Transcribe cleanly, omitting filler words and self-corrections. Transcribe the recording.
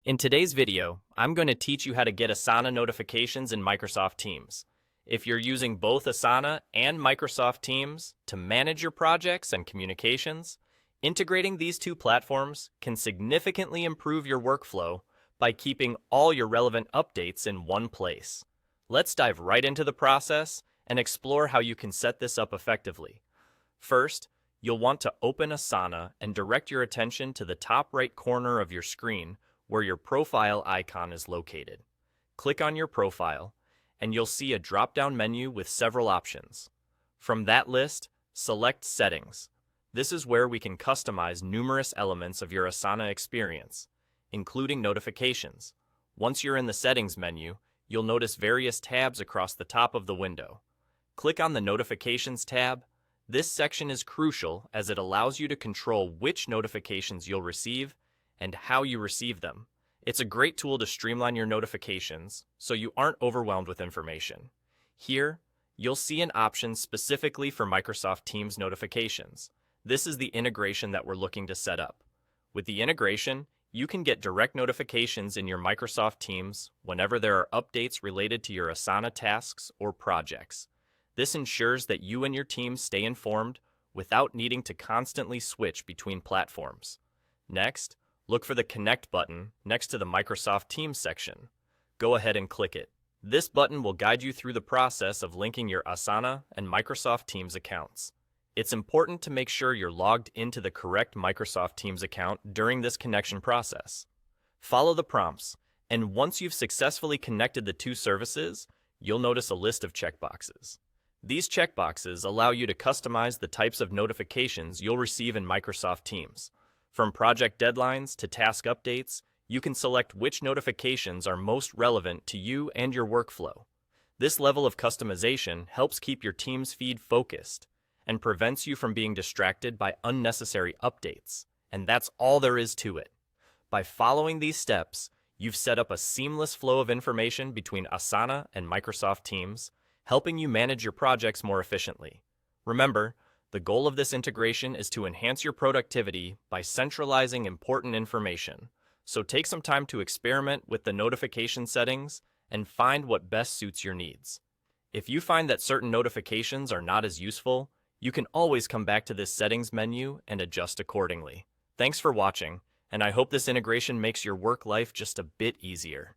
In today's video, I'm going to teach you how to get Asana notifications in Microsoft Teams. If you're using both Asana and Microsoft Teams to manage your projects and communications, integrating these two platforms can significantly improve your workflow by keeping all your relevant updates in one place. Let's dive right into the process and explore how you can set this up effectively. First, you'll want to open Asana and direct your attention to the top right corner of your screen where your profile icon is located. Click on your profile, and you'll see a drop-down menu with several options. From that list, select Settings. This is where we can customize numerous elements of your Asana experience, including notifications. Once you're in the Settings menu, you'll notice various tabs across the top of the window. Click on the Notifications tab. This section is crucial as it allows you to control which notifications you'll receive and how you receive them. It's a great tool to streamline your notifications so you aren't overwhelmed with information. Here, you'll see an option specifically for Microsoft Teams notifications. This is the integration that we're looking to set up. With the integration, you can get direct notifications in your Microsoft Teams whenever there are updates related to your Asana tasks or projects. This ensures that you and your team stay informed without needing to constantly switch between platforms. Next, look for the Connect button next to the Microsoft Teams section. Go ahead and click it. This button will guide you through the process of linking your Asana and Microsoft Teams accounts. It's important to make sure you're logged into the correct Microsoft Teams account during this connection process. Follow the prompts, and once you've successfully connected the two services, you'll notice a list of checkboxes. These checkboxes allow you to customize the types of notifications you'll receive in Microsoft Teams. From project deadlines to task updates, you can select which notifications are most relevant to you and your workflow. This level of customization helps keep your team's feed focused and prevents you from being distracted by unnecessary updates. And that's all there is to it. By following these steps, you've set up a seamless flow of information between Asana and Microsoft Teams, helping you manage your projects more efficiently. Remember, the goal of this integration is to enhance your productivity by centralizing important information. So take some time to experiment with the notification settings and find what best suits your needs. If you find that certain notifications are not as useful, you can always come back to this settings menu and adjust accordingly. Thanks for watching, and I hope this integration makes your work life just a bit easier.